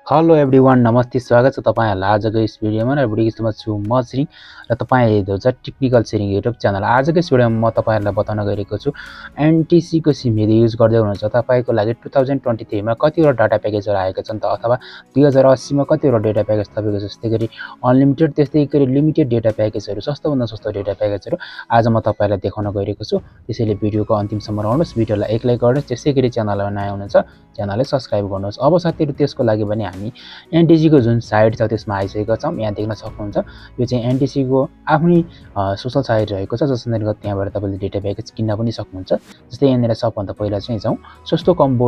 Hello everyone, नमस्ते, स्वागत छ तपाईहरुलाई आजको यस भिडियोमा। र भिडियोमा छु म छिरिङ र तपाईले हेर्दै छ टेक्निकल शेयरिङ युट्युब च्यानल। आजको यस भिडियोमा म तपाईहरुलाई बताउन गइरहेको छु एनटीसी को सिम यदि युज गर्दै हुनुहुन्छ तपाईको लागि 2023 मा कतिवटा डाटा प्याकेजहरु आएका छन् त, अथवा 2080 मा कतिवटा डेटा प्याकेज तपाईको जस्तै गरी अनलिमिटेड त्यस्तै गरी लिमिटेड डेटा प्याकेजहरु, सस्तो भन्दा सस्तो डेटा प्याकेजहरु आज म तपाईहरुलाई देखाउन गइरहेको छु। त्यसैले भिडियोको अन्तिमसम्म रहनुहोस्, भिडियोलाई एक लाइक गर्नुहोस्, त्यसै गरी च्यानलमा नयाँ हुनुहुन्छ च्यानललाई सब्स्क्राइब गर्नुहोस्। अब साथीहरु, त्यसको लागि भने हामी एनटीसी को जुन साइट छ त्यसमा आइसकेका छौं। यहाँ देख्न सक्नुहुन्छ यो चाहिँ एनटीसी को आफ्नै सोशल साइट रहेको छ, जसको अन्तर्गत त्यहाँबाट तपाईले डेटा प्याकेज किन्न पनि सक्नुहुन्छ। जस्तै यहाँनिर सबभन्दा पहिला चाहिँ जाउँ, सस्तो कम्बो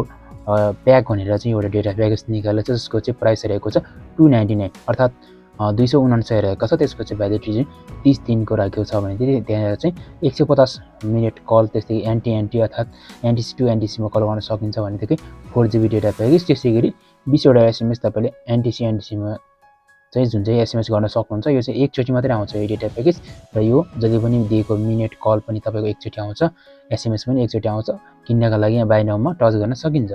प्याक भनेर चाहिँ एउटा डेटा प्याकेज निकालेको छ, जसको चाहिँ प्राइस रहेको छ 299 अर्थात 249 रहेको छ। त्यसको चाहिँ भ्यालिडिटी चाहिँ 30 दिनको राखेको छ भने त्यहाँ चाहिँ 150 मिनेट कल, त्यस्तै एनटी अर्थात एनटीसी टु एनटीसी मा कल गर्न सकिन्छ भनेदेखि 4GB डेटा प्याकेज। त्यसैगरी 20 वटा एसएमएस तपाईले एनटीसी मा चाहिँ जुन चाहिँ एसएमएस गर्न सक्नुहुन्छ। यो चाहिँ एकचोटी मात्रै आउँछ यो डेटा प्याकेज, र यो जहिले पनि दिएको मिनेट कल पनि तपाईको एकचोटी आउँछ, एसएमएस पनि एकचोटी आउँछ। किन्नका लागि यहाँ बाइ नाउमा टच गर्न सकिन्छ।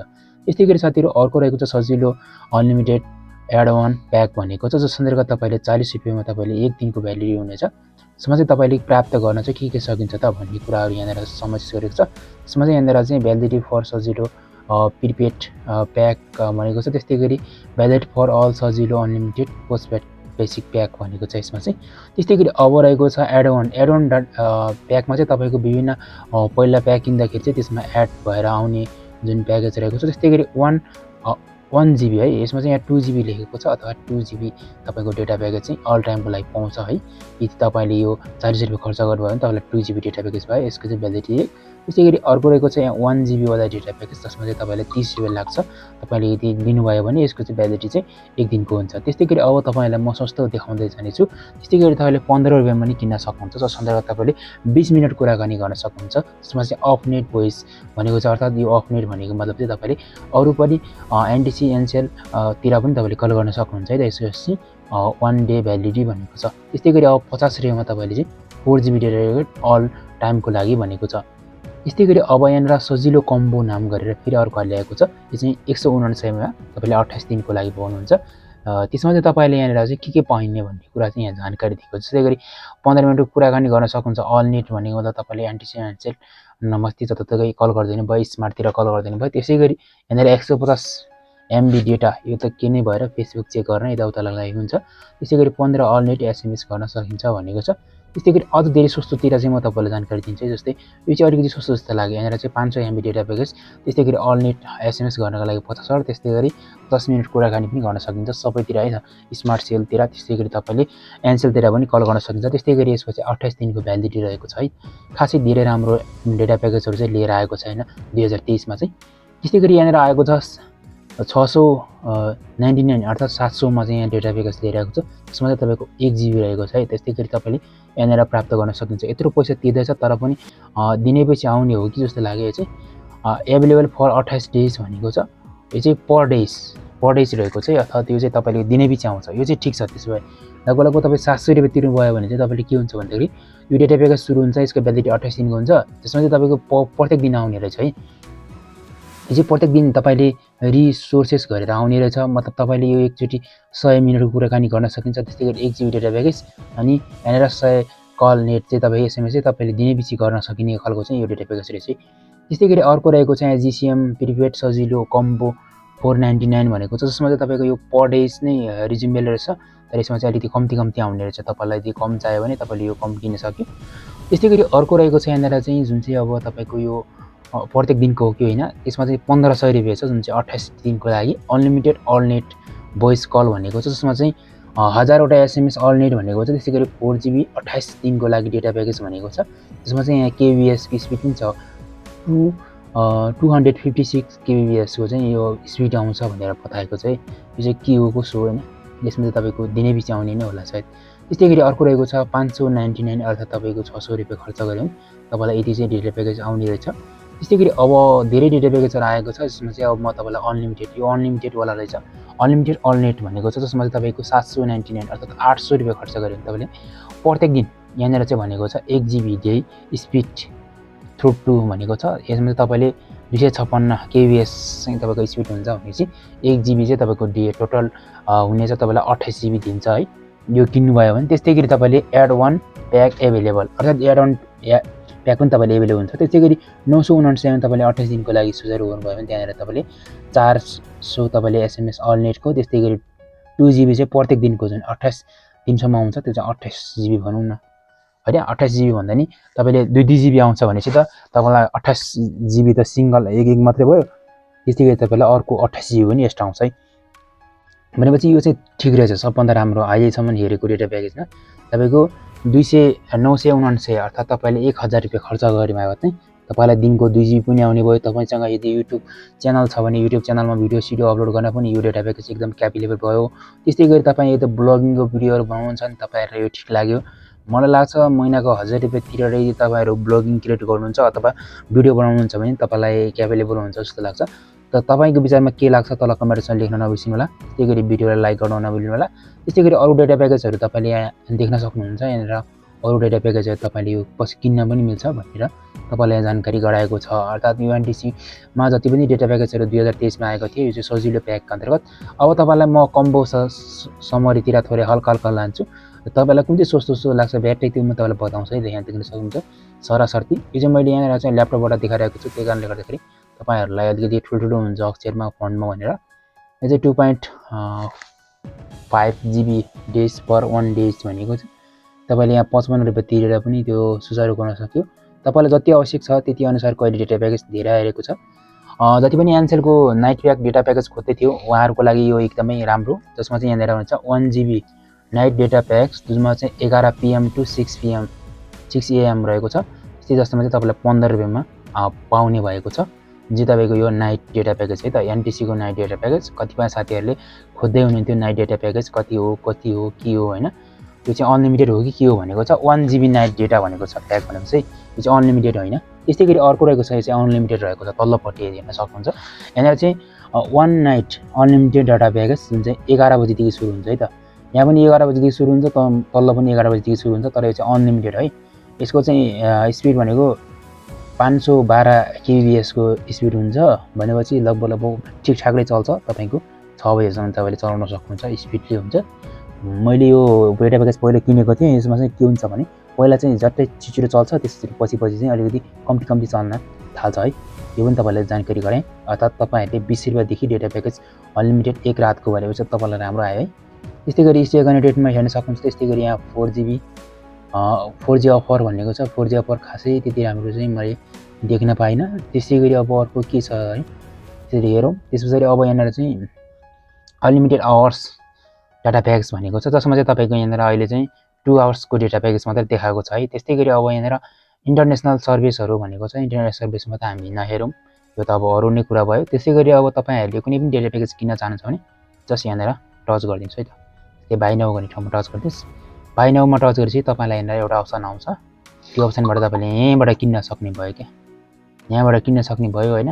त्यसैगरी साथीहरु, अर्को रहेको छ सजिलो अनलिमिटेड एड अन प्याक भनेको छ, जसको अन्तर्गत तपाईले 40 रुपैयाँमा तपाईले एक दिनको भ्यालिडिटी हुनेछ। यसमा चाहिँ तपाईले प्राप्त गर्न चाहिँ के सकिन्छ त भन्ने कुराहरु यहाँनिर समावेश गरेको छ। यसमा चाहिँ यहाँनिर चाहिँ भ्यालिडिटी फर सजिलो प्रिपेड प्याक भनेको छ, त्यस्तै गरी भ्यालिड फर अल सजिलो अनलिमिटेड पोस्टपेड बेसिक प्याक भनेको छ यसमा चाहिँ। त्यस्तै गरी अब रहेको छ एड अन प्याकमा चाहिँ तपाईको विभिन्न पहिला प्याक किन्दाखेरि चाहिँ त्यसमा एड भएर आउने जुन प्याकेज रहेको छ। त्यस्तै गरी 1GB है, यसमा चाहिँ यहाँ 2GB लेखेको छ, अथवा 2GB तपाईको डेटा प्याकेज चाहिँ अल टाइमको लागि पाउँछ है। यदि तपाईले यो 40 रुपैयाँ खर्च गर्नुभयो भने तपाईलाई 2GB डेटा प्याकेज भयो, यसको चाहिँ भ्यालिडिटी। त्यसै गरी अर्को रहेको छ यहाँ 1GB वाला डेटा प्याकेज, जसमा चाहिँ तपाईलाई 30 रुपैयाँ लाग्छ। तपाईले यदि लिनुभयो भने यसको चाहिँ भ्यालिडिटी चाहिँ एक दिनको हुन्छ। त्यस्तै गरी अब तपाईलाई म सस्तो देखाउँदै जानेछु। त्यस्तै गरी तपाईले 15 रुपैयाँमा पनि किन्न सक्नुहुन्छ, जसको अन्तर्गत तपाईले 20 मिनेट कुराकानी गर्न सक्नुहुन्छ। यसमा चाहिँ अफ नेट भोइस भनेको छ, अर्थात यो अफ नेट भनेको मतलब चाहिँ तपाईले अरु पनि एनटीसी ncell तिर पनि तपाईले कल गर्न सक्नुहुन्छ है। यसको चाहिँ 1 डे भ्यालिडिटी भनेको छ। त्यस्तै गरी अब 50 रुपैयाँमा तपाईले चाहिँ 4GB डेटा अल टाइमको लागि भनेको छ। त्यस्तै गरी अब यहाँनिर सजिलो कम्बो नाम गरेर फेरि अर्को ल्याएको छ। यो चाहिँ 149 मा तपाईले 28 दिनको लागि पाउनुहुन्छ। त्यसमा चाहिँ तपाईले यहाँनिर चाहिँ के पाइने भन्ने कुरा चाहिँ यहाँ जानकारी दिएको छ। जस्तै गरी 15 मिनेटको कुराकानी गर्न सक्नुहुन्छ। अल नेट भनेको मतलब तपाईले एनटीसी ncell नमस्ते जताततै कल गर्दैन भयो, स्मार्टतिर कल गर्दैन भयो। त्यसै गरी यहाँनिर 150 MB डेटा, यो त के नै भएर फेसबुक चेक गर्न यताउता लागि हुन्छ। त्यसै गरी 15 अल नेट एसएमएस गर्न सकिन्छ भनेको छ। त्यस्तै गरी अझ धेरै सस्तोतिर चाहिँ म तपाईलाई जानकारी दिन्छु। जस्तै यो चाहिँ अलिकति सस्तो जस्तो लाग्यो, यहाँनिर चाहिँ 500 MB डेटा प्याकेज, त्यस्तै गरी अल नेट एसएमएस गर्नका लागि 50, त्यस्तै गरी 10 मिनेट कुराकानी पनि गर्न सकिन्छ सबैतिर है, स्मार्ट सेलतिर। त्यस्तै गरी तपाईले एनसेलतिर पनि कल गर्न सकिन्छ। त्यस्तै गरी यसपछि 28 दिनको भ्यालिडिटी रहेको छ है। खासै धेरै राम्रो डेटा प्याकेजहरु चाहिँ लिएर आएको छैन 2023 मा चाहिँ। त्यस्तै गरी यहाँनिर आएको छ 699 अर्थात 700 मा चाहिँ यहाँ डेटा प्याकेज लिएर आएको छ। यसमा चाहिँ तपाईको 1GB रहेको छ है। त्यस्तै गरी तपाईले यहाँनिर प्राप्त गर्न सकिन्छ। यत्रो पैसा तिर्दैछ तर पनि दिनैपछि आउने हो कि जस्तो लाग्यो। यो चाहिँ अवेलेबल फर 28 डेज भनेको छ। यो चाहिँ पर डेज रहेको छ, अर्थात यो चाहिँ तपाईले दिनैपछि आउँछ। यो चाहिँ ठीक छ। त्यसो भए लगभग तपाई 700 रुपैयाँ तिर्नु भयो भने चाहिँ तपाईले के हुन्छ भन्दाखेरि यो डेटा प्याकेज सुरु हुन्छ, यसको भ्यालिडिटी 28 दिनको हुन्छ। त्यसमा चाहिँ तपाईको प्रत्येक दिन आउने रहेछ है। यो चाहिँ प्रत्येक दिन तपाईले रिसोर्सेस गरेर आउने रहेछ। मतलब तपाईले यो एकचोटी 100 मिनेटको कुराकानी गर्न सकिन्छ। त्यस्तै गरी 1GB डेटा प्याकेज अनि यहाँनिर 100 कल नेट चाहिँ तपाई एसएमएस चाहिँ तपाईले दिनैपछि गर्न सकिने खालको चाहिँ यो डेटा प्याकेज रहेछ। त्यस्तै गरी अर्को रहेको चाहिँ जीसीएम प्रिपेड सजिलो कम्बो 499 भनेको छ, जसमा चाहिँ तपाईको यो पर डेज नै रिज्युमेबल रहेछ। तर यसमा चाहिँ अलिकति कम्ती आउने रहेछ। तपाईलाई यदि कम चाहियो भने तपाईले यो कम किन्न सक्यो। त्यस्तै गरी अर्को रहेको छ यहाँनिर चाहिँ जुन चाहिँ अब तपाईको यो प्रत्येक दिनको हो कि होइन, यसमा चाहिँ 1500 रुपैयाँ छ, जुन चाहिँ 28 दिनको लागि unlimited all net voice call भनेको छ, जसमा चाहिँ 1000 वटा एसएमएस अल नेट भनेको छ। त्यसै गरी 4GB 28 दिनको लागि डेटा प्याकेज भनेको छ। यसमा चाहिँ यहाँ केबीएस को स्पिड पनि छ, 256 केबीएस को चाहिँ यो स्पिड आउँछ भनेर बताएको छ है। यो चाहिँ के हो कसो होइन, यसमा चाहिँ तपाईको दिनैपछि आउने नै होला सायद। त्यस्तै गरी अर्को रहेको छ 599 अर्थात तपाईको 600 रुपैयाँ खर्च गरे भने तपाईलाई यति चाहिँ डेटा प्याकेज आउने रहेछ। त्यस्तै गरी अब धेरै डेटा प्याकेजहरु आएको छ, जसमा चाहिँ अब म तपाईलाई अनलिमिटेड, यो अनलिमिटेड वाला रहेछ, अनलिमिटेड अल नेट भनेको छ, जसमा चाहिँ तपाईको 799 अर्थात 800 रुपैयाँ खर्च गरे भने तपाईले प्रत्येक दिन यहाँनिर चाहिँ भनेको छ 1GB डे स्पिड थ्रु 2 भनेको छ। यसमा चाहिँ तपाईले 256 kbs चाहिँ तपाईको स्पिड हुन्छ भनेपछि 1 GB चाहिँ तपाईको टोटल हुने चाहिँ तपाईलाई 28 GB दिन्छ है यो किन्नु भयो भने। त्यस्तै गरी तपाईले एड वन प्याक एभेलेबल अर्थात एड अन प्याक पनि तपाईले एभेलेबल हुन्छ। त्यस्तै गरी 999 तपाईले 28 दिनको लागि सुझाउ गर्नुभयो भने त्यहाँनेर तपाईले 400 तपाईले SMS अल नेटको, त्यस्तै गरी 2 GB चाहिँ प्रत्येक दिनको जुन 28 दिनसम्म आउँछ त्यो चाहिँ 28 GB भनौँ न हैन। 28 GB भन्दा नि तपाईले 2 GB आउँछ भनेपछि त तपाईलाई 28 GB त सिंगल एक मात्रै भयो। त्यस्तै गरी तपाईलाई अर्को 28 GB पनि एक्स्ट्रा आउँछ है भनेपछि यो चाहिँ ठीक रहेछ। सबभन्दा राम्रो अहिलेसम्म हेरेको डेटा प्याकेजमा तपाईको 999 अर्थात तपाईले 1000 रुपैयाँ खर्च गरे बापत चाहिँ तपाईलाई दिनको 2 GB पनि आउने भयो। तपाईसँग यदि युट्युब च्यानल छ भने युट्युब च्यानलमा भिडियो सिडियो अपलोड गर्न पनि यो डेटा प्याकेज एकदम क्यापेबल भयो। त्यस्तै गरी तपाई यदि ब्लगिङको भिडियोहरु बनाउनुहुन्छ भने तपाईहरुलाई यो ठीक लाग्यो। मलाई लाग्छ महिनाको 1000 रुपैयाँ तिरेर यदि तपाईहरु ब्लगिङ क्रिएट गर्नुहुन्छ अथवा भिडियो बनाउनुहुन्छ भने तपाईलाई क्यापेबल हुन्छ जस्तो लाग्छ। त तपाईको विचारमा के लाग्छ तल कमेन्ट सेक्सनमा लेख्न नबिर्सिनु होला। त्यस्तै गरी भिडियोलाई लाइक गर्न नबिर्सिनु होला। त्यस्तै गरी अरु डेटा प्याकेजहरु तपाईले यहाँ देख्न सक्नुहुन्छ। यहाँनेर अरु डेटा प्याकेजहरु तपाईले यो पछि किन्न पनि मिल्छ भनेर तपाईलाई यहाँ जानकारी गराएको छ। अर्थात UNTC मा जति पनि डेटा प्याकेजहरु 2023 मा आएको थियो यो चाहिँ सजिलो प्याक अन्तर्गत। अब तपाईलाई म कम्बो समरीतिर थोरै हल्का लान्छु। तपाईलाई कुन चाहिँ सस्तो लाग्छ ब्याट्री त्यो म तपाईलाई बताउँछु है। यहाँ देख्न सक्नुहुन्छ सरासर्ती यो चाहिँ मैले यहाँ चाहिँ ल्यापटपबाट देखाइरहेको छु। त्यही कारणले गर्दाखेरि तपाईहरुलाई अलिकति ठुलठुलो हुन्छ अक्षरमा फन्टमा भनेर यो चाहिँ 2.5 GB डेज पर 1 डेज भनेको छ। तपाईले यहाँ 55 रुपैयाँ तिरेर पनि त्यो सुचारु गर्न सक्यो। तपाईलाई जति आवश्यक छ त्यति अनुसार कहिले डेटा प्याकेज धेरै आएको छ। जति पनि ncell को नाइट प्याक डेटा प्याकेज खोज्दै थियो उहाँहरुको लागि यो एकदमै राम्रो, जसमा चाहिँ यहाँ हुन्छ 1 GB नाइट डेटा प्याक्स जुनमा चाहिँ 11 PM टु 6 AM रहेको छ। त्यस्तै जस्तोमा चाहिँ तपाईलाई 15 रुपैयाँमा पाउने भएको छ जे तपाईको यो नाइट डेटा प्याकेज है त NTC को नाइट डेटा प्याकेज। कतिपय साथीहरुले खोज्दै हुनुहुन्थ्यो नाइट डेटा प्याकेज कति हो के हो हैन। यो चाहिँ अनलिमिटेड हो कि के हो भनेको छ। 1 GB नाइट डेटा भनेको छ प्याक भनेको चाहिँ यो चाहिँ अनलिमिटेड होइन। त्यस्तै गरी अर्को रहेको छ यो चाहिँ अनलिमिटेड रहेको छ तल्लोपट्टि हेर्न सक्नुहुन्छ। यहाँ चाहिँ 1 नाइट अनलिमिटेड डाटा प्याकेज जुन चाहिँ 11 बजेदेखि सुरु हुन्छ है त। यहाँ पनि 11 बजेदेखि सुरु हुन्छ तल्लो पनि 11 बजेदेखि सुरु हुन्छ। तर यो चाहिँ अनलिमिटेड है। यसको चाहिँ स्पिड भनेको 512 kbs को स्पिड हुन्छ भनेपछि लगभग ठिकठाकै चल्छ। तपाईको 6 बजेसम्म तपाईले चलाउन सक्नुहुन्छ स्पिडले हुन्छ। मैले यो डेटा प्याकेज पहिला किनेको थिएँ। यसमा चाहिँ के हुन्छ भने पहिला चाहिँ झट्टै छिटो चल्छ त्यसपछि पछि चाहिँ अलिकति कम्ती चल्न थाल्छ है। यो पनि तपाईलाई जानकारी गराएँ। अर्थात तपाईहरुले 20 रुपैयाँ देखि डेटा प्याकेज अनलिमिटेड एक रातको भनेपछि तपाईलाई राम्रो आयो है। त्यस्तै गरी स्टे गर्ने डेटमा हेर्न सक्नुहुन्छ। त्यस्तै गरी यहाँ 4G अफर भनेको छ। 4G अफर खासै त्यति राम्रो चाहिँ मैले देख्न पाइनँ। त्यसै गरी अब अर्को के छ है त्यसरी हेरौँ। त्यसपछि अब यहाँनेर चाहिँ अनलिमिटेड आवर्स डाटा प्याकेज भनेको छ जसमा चाहिँ तपाईको यहाँनेर अहिले चाहिँ 2 आवर्स को डेटा प्याकेज मात्र देखाएको छ है। त्यस्तै गरी अब यहाँनेर इन्टरनेशनल सर्भिसहरु भनेको छ। इन्टरनेशनल सर्भिसमा त हामी नहेरौँ यो त अब अरु नै कुरा भयो। त्यसै गरी अब तपाईहरुले कुनै पनि डेटा प्याकेज किन्न चाहनुहुन्छ भने जस्ट यहाँनेर टच गरिदिनुस् है त। त्यो बाइ नाउ गर्ने ठाउँमा टच गरिदिनुस्। बाइ नाउमा टच गरेपछि तपाईलाई यहाँनेर एउटा अप्सन आउँछ। त्यो अप्सनबाट तपाईले यहाँबाट किन्न सक्ने भयो के। यहाँबाट किन्न सक्ने भयो हैन।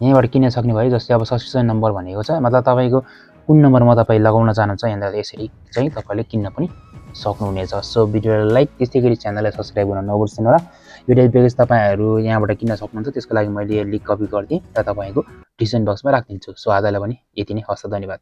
यहाँबाट किन्न सक्ने भयो। जस्तै अब सब्स्क्रिप्सन नम्बर भनेको छ मतलब तपाईको कुन नम्बरमा तपाई लगाउन चाहनुहुन्छ यहाँनेर यसरी चाहिँ तपाईले किन्न पनि सक्नुहुनेछ। सो भिडियोलाई लाइक त्यस्तै गरी च्यानललाई सब्स्क्राइब गर्न नबिर्सिनु होला। यो डेटा प्याकेज तपाईहरु यहाँबाट किन्न सक्नुहुन्छ। त्यसको लागि मैले लिंक कपी गर्दिए र तपाईको डिस्क्रिप्सन बक्समा राख्दिन्छु। सो आजलाई पनि यति नै। हस् धन्यवाद।